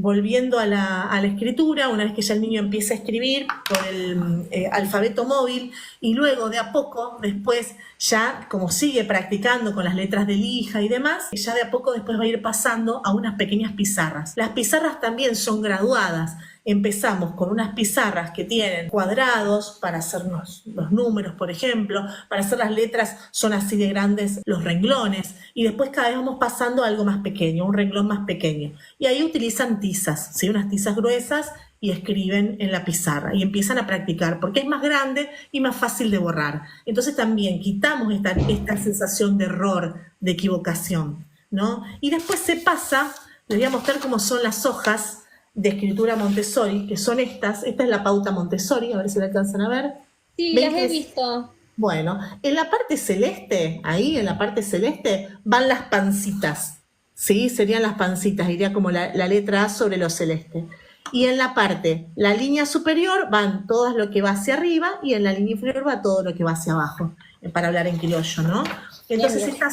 volviendo a la escritura, una vez que ya el niño empieza a escribir por el alfabeto móvil, y luego de a poco, después ya como sigue practicando con las letras de lija y demás, ya de a poco después va a ir pasando a unas pequeñas pizarras. Las pizarras también son graduadas. Empezamos con unas pizarras que tienen cuadrados para hacer los números, por ejemplo, para hacer las letras son así de grandes los renglones, y después cada vez vamos pasando a algo más pequeño, un renglón más pequeño. Y ahí utilizan tizas, ¿sí? Unas tizas gruesas, y escriben en la pizarra y empiezan a practicar porque es más grande y más fácil de borrar. Entonces también quitamos esta sensación de error, de equivocación, ¿no? Y después se pasa, les voy a mostrar cómo son las hojas de escritura Montessori, que son estas. Esta es la pauta Montessori, a ver si la alcanzan a ver. Sí, ¿Ven las que he visto. bueno, en la parte celeste, ahí en la parte celeste, van las pancitas, ¿sí? Serían las pancitas, iría como la letra A sobre lo celeste. Y en la parte, la línea superior, van todo lo que va hacia arriba, y en la línea inferior va todo lo que va hacia abajo, para hablar en criollo, ¿no? Entonces Bien, bien.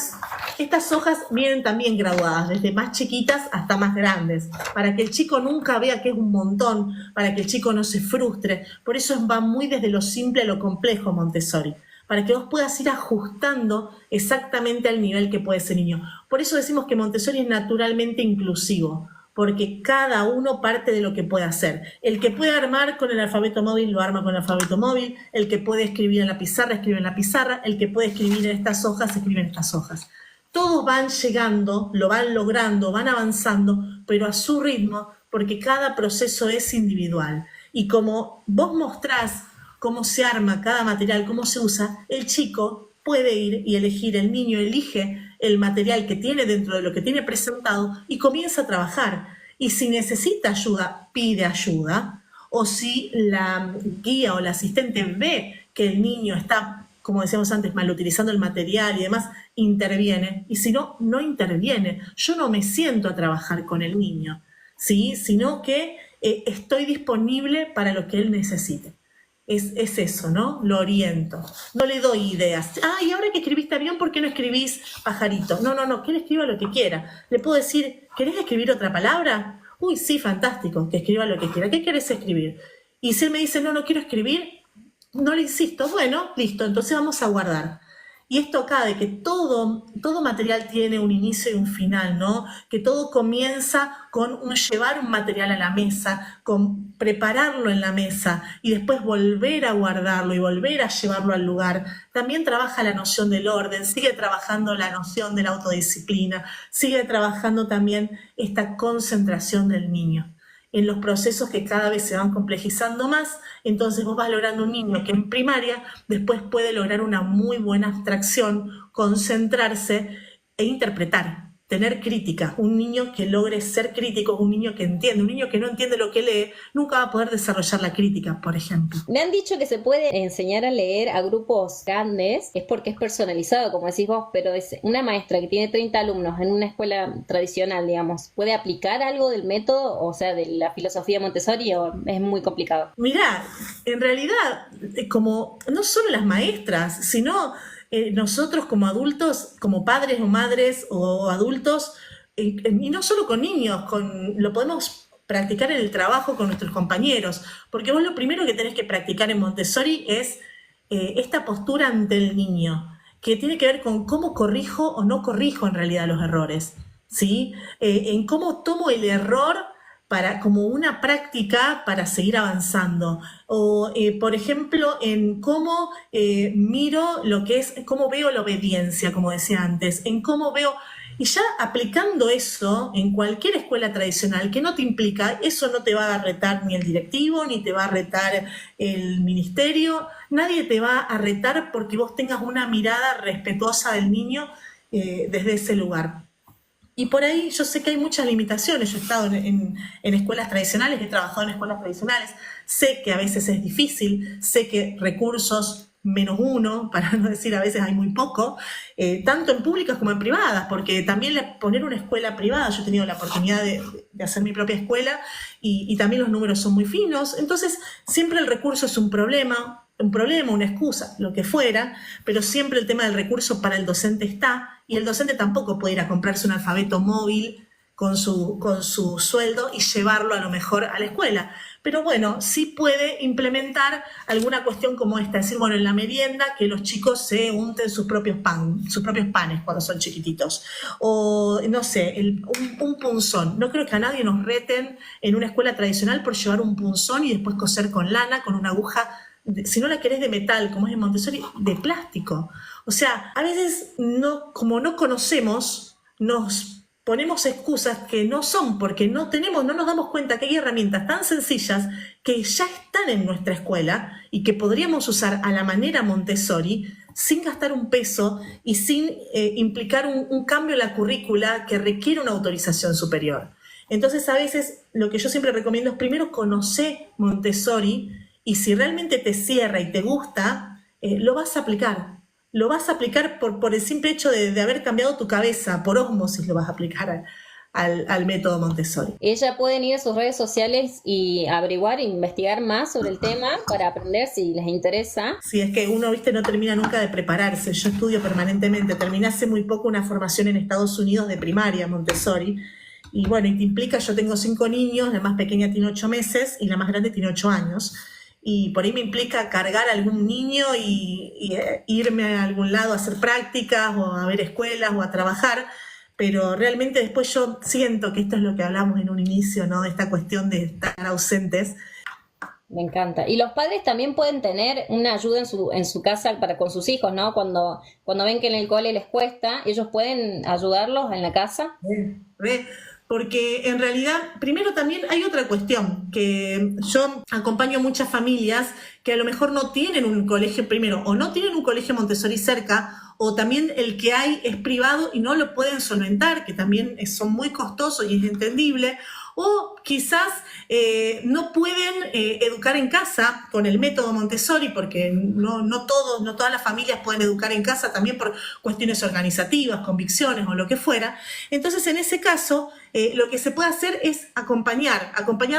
estas hojas vienen también graduadas, desde más chiquitas hasta más grandes, para que el chico nunca vea que es un montón, para que el chico no se frustre. Por eso va muy desde lo simple a lo complejo Montessori, para que vos puedas ir ajustando exactamente al nivel que puede ese niño. Por eso decimos que Montessori es naturalmente inclusivo, porque cada uno parte de lo que puede hacer. El que puede armar con el alfabeto móvil, lo arma con el alfabeto móvil. El que puede escribir en la pizarra, escribe en la pizarra. El que puede escribir en estas hojas, escribe en estas hojas. Todos van llegando, lo van logrando, van avanzando, pero a su ritmo, porque cada proceso es individual. Y como vos mostrás cómo se arma cada material, cómo se usa, el chico puede ir y elegir, el niño elige el material que tiene dentro de lo que tiene presentado y comienza a trabajar. Y si necesita ayuda, pide ayuda. O si la guía o la asistente ve que el niño está, como decíamos antes, mal utilizando el material y demás, interviene. Y si no, no interviene. Yo no me siento a trabajar con el niño, ¿sí? Sino que estoy disponible para lo que él necesite. Es eso, ¿no? Lo oriento. No le doy ideas. Ah, y ahora que escribiste avión, ¿por qué no escribís pajarito? No, que él escriba lo que quiera. Le puedo decir, ¿querés escribir otra palabra? Uy, sí, fantástico, que escriba lo que quiera. ¿Qué querés escribir? Y si él me dice, no quiero escribir, no le insisto. Bueno, listo, entonces vamos a guardar. Y esto acá de que todo material tiene un inicio y un final, ¿no? Que todo comienza con llevar un material a la mesa, con prepararlo en la mesa y después volver a guardarlo y volver a llevarlo al lugar. También trabaja la noción del orden, sigue trabajando la noción de la autodisciplina, sigue trabajando también esta concentración del niño en los procesos que cada vez se van complejizando más. Entonces vos vas logrando un niño que en primaria después puede lograr una muy buena abstracción, concentrarse e interpretar, tener crítica. Un niño que logre ser crítico, un niño que entiende. Un niño que no entiende lo que lee nunca va a poder desarrollar la crítica, por ejemplo. Me han dicho que se puede enseñar a leer a grupos grandes, es porque es personalizado, como decís vos, pero es una maestra que tiene 30 alumnos en una escuela tradicional, digamos, ¿puede aplicar algo del método, o sea, de la filosofía Montessori, o es muy complicado? Mirá, en realidad, como no solo las maestras, sino nosotros como adultos, como padres o madres o adultos, y no solo con niños, lo podemos practicar en el trabajo con nuestros compañeros, porque vos lo primero que tenés que practicar en Montessori es esta postura ante el niño, que tiene que ver con cómo corrijo o no corrijo en realidad los errores, ¿sí? En cómo tomo el error como una práctica para seguir avanzando. O, por ejemplo, en cómo miro lo que es, cómo veo la obediencia, como decía antes, en cómo veo. Y ya aplicando eso en cualquier escuela tradicional, que no te implica, eso no te va a retar ni el directivo, ni te va a retar el ministerio, nadie te va a retar porque vos tengas una mirada respetuosa del niño desde ese lugar. Y por ahí yo sé que hay muchas limitaciones. Yo he estado en escuelas tradicionales, he trabajado en escuelas tradicionales, sé que a veces es difícil, sé que recursos -1, para no decir a veces hay muy poco, tanto en públicas como en privadas, porque también poner una escuela privada, yo he tenido la oportunidad de hacer mi propia escuela y también los números son muy finos, entonces siempre el recurso es un problema, una excusa, lo que fuera, pero siempre el tema del recurso para el docente está, y el docente tampoco puede ir a comprarse un alfabeto móvil con su sueldo y llevarlo a lo mejor a la escuela. Pero bueno, sí puede implementar alguna cuestión como esta, es decir, bueno, en la merienda que los chicos se unten sus propios panes cuando son chiquititos. O, no sé, un punzón. No creo que a nadie nos reten en una escuela tradicional por llevar un punzón y después coser con lana, con una aguja, si no la querés de metal, como es en Montessori, de plástico. O sea, a veces, como no conocemos, nos ponemos excusas que no son, porque no nos damos cuenta que hay herramientas tan sencillas que ya están en nuestra escuela y que podríamos usar a la manera Montessori sin gastar un peso y sin implicar un cambio en la currícula que requiere una autorización superior. Entonces, a veces, lo que yo siempre recomiendo es primero conocer Montessori y si realmente te cierra y te gusta, lo vas a aplicar. Lo vas a aplicar por el simple hecho de haber cambiado tu cabeza, por ósmosis lo vas a aplicar al método Montessori. Ella pueden ir a sus redes sociales y averiguar, investigar más sobre el tema para aprender si les interesa. Sí, es que uno, no termina nunca de prepararse. Yo estudio permanentemente. Terminé hace muy poco una formación en Estados Unidos de primaria Montessori. Y bueno, y te implica, yo tengo 5 niños, la más pequeña tiene 8 meses y la más grande tiene 8 años. Y por ahí me implica cargar a algún niño y irme a algún lado a hacer prácticas o a ver escuelas o a trabajar, pero realmente después yo siento que esto es lo que hablamos en un inicio, ¿no? De esta cuestión de estar ausentes. Me encanta. Y los padres también pueden tener una ayuda en su casa con sus hijos, ¿no? Cuando ven que en el cole les cuesta, ellos pueden ayudarlos en la casa. Porque en realidad, primero también hay otra cuestión, que yo acompaño muchas familias que a lo mejor no tienen un colegio, primero, o no tienen un colegio Montessori cerca, o también el que hay es privado y no lo pueden solventar, que también son muy costosos y es entendible, o quizás no pueden educar en casa con el método Montessori, porque no todas las familias pueden educar en casa, también por cuestiones organizativas, convicciones o lo que fuera. Entonces, en ese caso, lo que se puede hacer es acompañar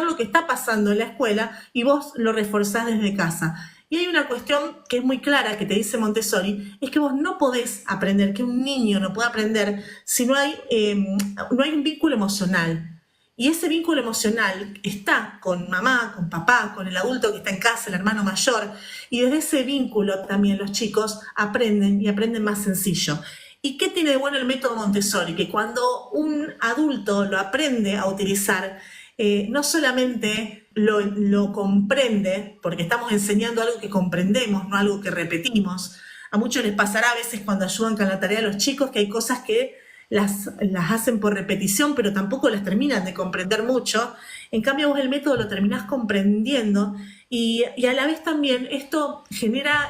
lo que está pasando en la escuela y vos lo reforzás desde casa. Y hay una cuestión que es muy clara que te dice Montessori, es que vos no podés aprender, que un niño no puede aprender si no hay un vínculo emocional. Y ese vínculo emocional está con mamá, con papá, con el adulto que está en casa, el hermano mayor. Y desde ese vínculo también los chicos aprenden y aprenden más sencillo. ¿Y qué tiene de bueno el método Montessori? Que cuando un adulto lo aprende a utilizar, no solamente lo comprende, porque estamos enseñando algo que comprendemos, no algo que repetimos. A muchos les pasará a veces cuando ayudan con la tarea a los chicos que hay cosas que las hacen por repetición, pero tampoco las terminan de comprender mucho. En cambio, vos el método lo terminás comprendiendo y a la vez también esto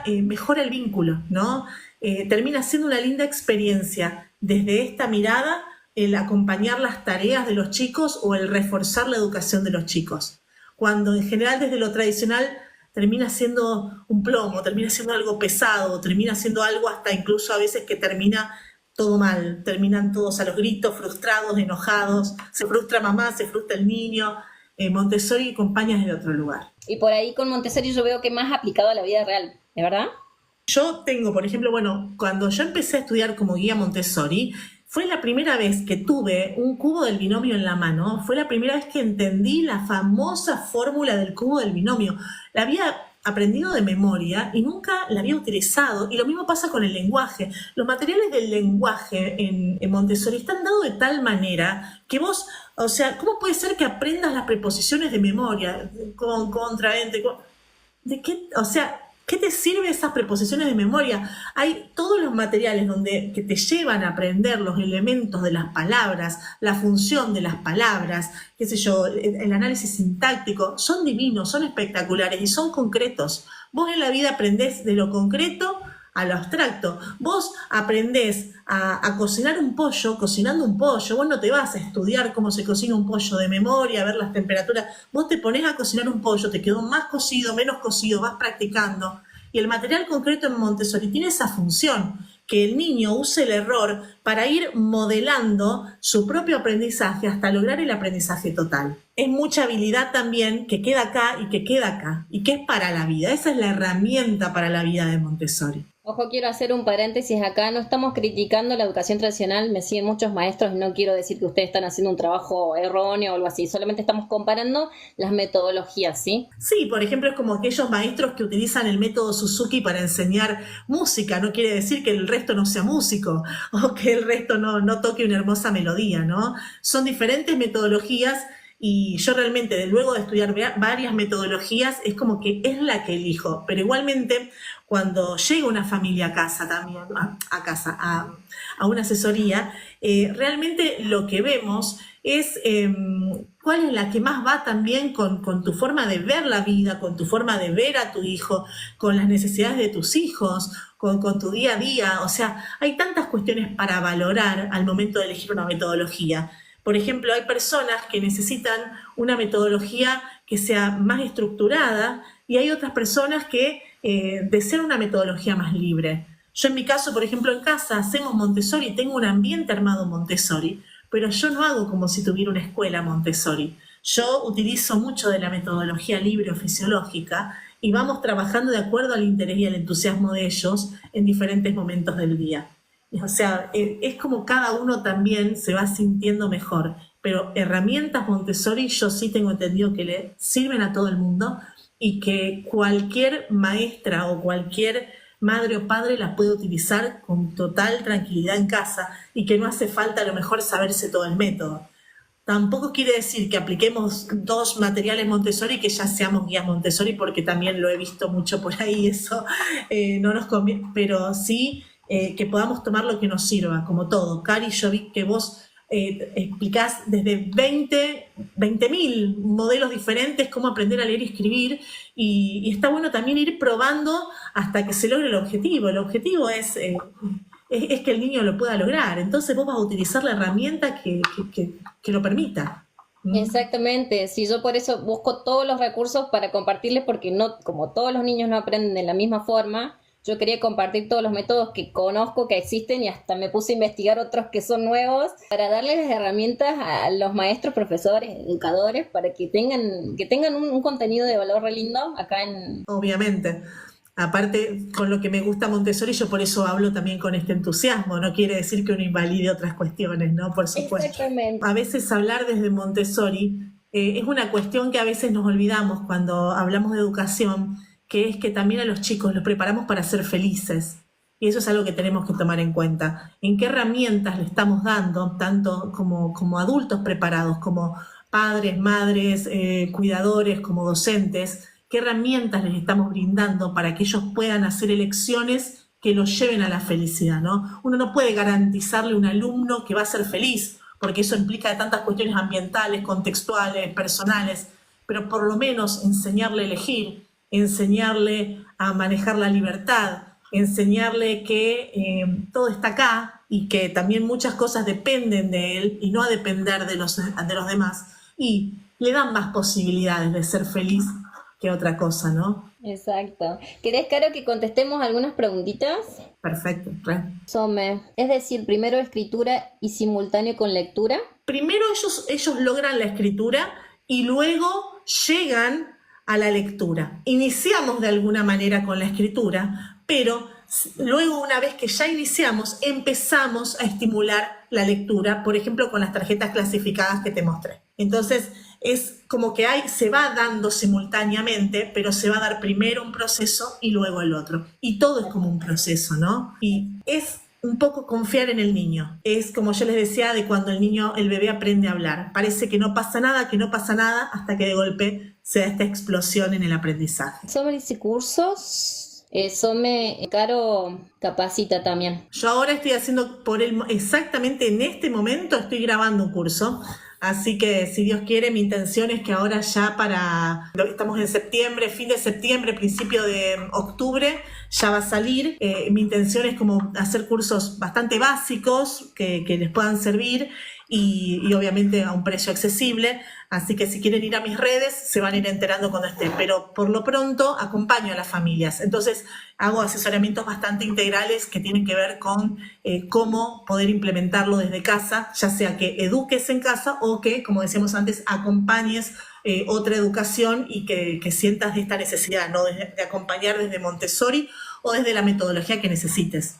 mejora el vínculo, ¿no? Termina siendo una linda experiencia desde esta mirada, el acompañar las tareas de los chicos o el reforzar la educación de los chicos. Cuando en general desde lo tradicional termina siendo un plomo, termina siendo algo pesado, termina siendo algo hasta incluso a veces que termina todo mal, terminan todos a los gritos, frustrados, enojados, se frustra mamá, se frustra el niño. Montessori acompaña desde otro lugar. Y por ahí con Montessori yo veo que es más aplicado a la vida real, ¿es verdad? Yo tengo, por ejemplo, cuando yo empecé a estudiar como guía Montessori, fue la primera vez que tuve un cubo del binomio en la mano, fue la primera vez que entendí la famosa fórmula del cubo del binomio. La había aprendido de memoria y nunca la había utilizado, y lo mismo pasa con el lenguaje. Los materiales del lenguaje en Montessori están dados de tal manera que vos, o sea, ¿cómo puede ser que aprendas las preposiciones de memoria? Con, contra, entre, ¿de qué? O sea, ¿qué te sirven esas preposiciones de memoria? Hay todos los materiales que te llevan a aprender los elementos de las palabras, la función de las palabras, qué sé yo, el análisis sintáctico, son divinos, son espectaculares y son concretos. Vos en la vida aprendés de lo concreto a lo abstracto. Vos aprendés a cocinar un pollo cocinando un pollo. Vos no te vas a estudiar cómo se cocina un pollo de memoria, a ver las temperaturas. Vos te ponés a cocinar un pollo, te quedó más cocido, menos cocido, vas practicando. Y el material concreto en Montessori tiene esa función, que el niño use el error para ir modelando su propio aprendizaje hasta lograr el aprendizaje total. Es mucha habilidad también que queda acá y que es para la vida. Esa es la herramienta para la vida de Montessori. Ojo, quiero hacer un paréntesis acá, no estamos criticando la educación tradicional, me siguen muchos maestros y no quiero decir que ustedes están haciendo un trabajo erróneo o algo así, solamente estamos comparando las metodologías, ¿sí? Sí, por ejemplo, es como aquellos maestros que utilizan el método Suzuki para enseñar música, no quiere decir que el resto no sea músico o que el resto no toque una hermosa melodía, ¿no? Son diferentes metodologías y yo realmente, luego de estudiar varias metodologías, es como que es la que elijo, pero igualmente cuando llega una familia a casa también, a una asesoría, realmente lo que vemos es cuál es la que más va también con tu forma de ver la vida, con tu forma de ver a tu hijo, con las necesidades de tus hijos, con tu día a día. O sea, hay tantas cuestiones para valorar al momento de elegir una metodología. Por ejemplo, hay personas que necesitan una metodología que sea más estructurada y hay otras personas que desean una metodología más libre. Yo en mi caso, por ejemplo, en casa hacemos Montessori, tengo un ambiente armado Montessori, pero yo no hago como si tuviera una escuela Montessori. Yo utilizo mucho de la metodología libre o fisiológica y vamos trabajando de acuerdo al interés y al entusiasmo de ellos en diferentes momentos del día. O sea, es como cada uno también se va sintiendo mejor, pero herramientas Montessori yo sí tengo entendido que le sirven a todo el mundo y que cualquier maestra o cualquier madre o padre las puede utilizar con total tranquilidad en casa y que no hace falta a lo mejor saberse todo el método. Tampoco quiere decir que apliquemos 2 materiales Montessori y que ya seamos guías Montessori, porque también lo he visto mucho por ahí, eso no nos conviene, pero sí que podamos tomar lo que nos sirva, como todo. Cari, yo vi que vos explicás desde 20.000 modelos diferentes cómo aprender a leer y escribir, y está bueno también ir probando hasta que se logre el objetivo. El objetivo es que el niño lo pueda lograr, entonces vos vas a utilizar la herramienta que lo permita. Exactamente, sí, yo por eso busco todos los recursos para compartirles porque no, como todos los niños no aprenden de la misma forma, yo quería compartir todos los métodos que conozco, que existen y hasta me puse a investigar otros que son nuevos para darles las herramientas a los maestros, profesores, educadores para que tengan un contenido de valor re lindo acá en... Obviamente. Aparte, con lo que me gusta Montessori, yo por eso hablo también con este entusiasmo. No quiere decir que uno invalide otras cuestiones, ¿no? Por supuesto. Exactamente. A veces hablar desde Montessori es una cuestión que a veces nos olvidamos cuando hablamos de educación, que es que también a los chicos los preparamos para ser felices. Y eso es algo que tenemos que tomar en cuenta. ¿En qué herramientas le estamos dando, tanto como adultos preparados, como padres, madres, cuidadores, como docentes? ¿Qué herramientas les estamos brindando para que ellos puedan hacer elecciones que los lleven a la felicidad, ¿no? Uno no puede garantizarle a un alumno que va a ser feliz, porque eso implica tantas cuestiones ambientales, contextuales, personales, pero por lo menos enseñarle a elegir, enseñarle a manejar la libertad, enseñarle que todo está acá y que también muchas cosas dependen de él y no a depender de los demás, y le dan más posibilidades de ser feliz que otra cosa, ¿no? Exacto. ¿Querés, Caro, que contestemos algunas preguntitas? Perfecto. Some, es decir, primero escritura y simultáneo con lectura. Primero ellos logran la escritura y luego llegan a la lectura. Iniciamos de alguna manera con la escritura, pero luego, una vez que ya iniciamos, empezamos a estimular la lectura, por ejemplo, con las tarjetas clasificadas que te mostré. Entonces, es como que se va dando simultáneamente, pero se va a dar primero un proceso y luego el otro. Y todo es como un proceso, ¿no? Y es un poco confiar en el niño. Es como yo les decía de cuando el bebé aprende a hablar. Parece que no pasa nada, hasta que de golpe se da esta explosión en el aprendizaje. Some dice cursos. Caro capacita también. Yo ahora estoy haciendo exactamente en este momento estoy grabando un curso. Así que, si Dios quiere, mi intención es que ahora ya estamos en septiembre, fin de septiembre, principio de octubre, ya va a salir. Mi intención es como hacer cursos bastante básicos que les puedan servir y obviamente a un precio accesible. Así que si quieren ir a mis redes, se van a ir enterando cuando esté. Pero por lo pronto acompaño a las familias. Entonces hago asesoramientos bastante integrales que tienen que ver con cómo poder implementarlo desde casa, ya sea que eduques en casa o que, como decíamos antes, acompañes otra educación y que sientas esta necesidad, ¿no? de acompañar desde Montessori o desde la metodología que necesites.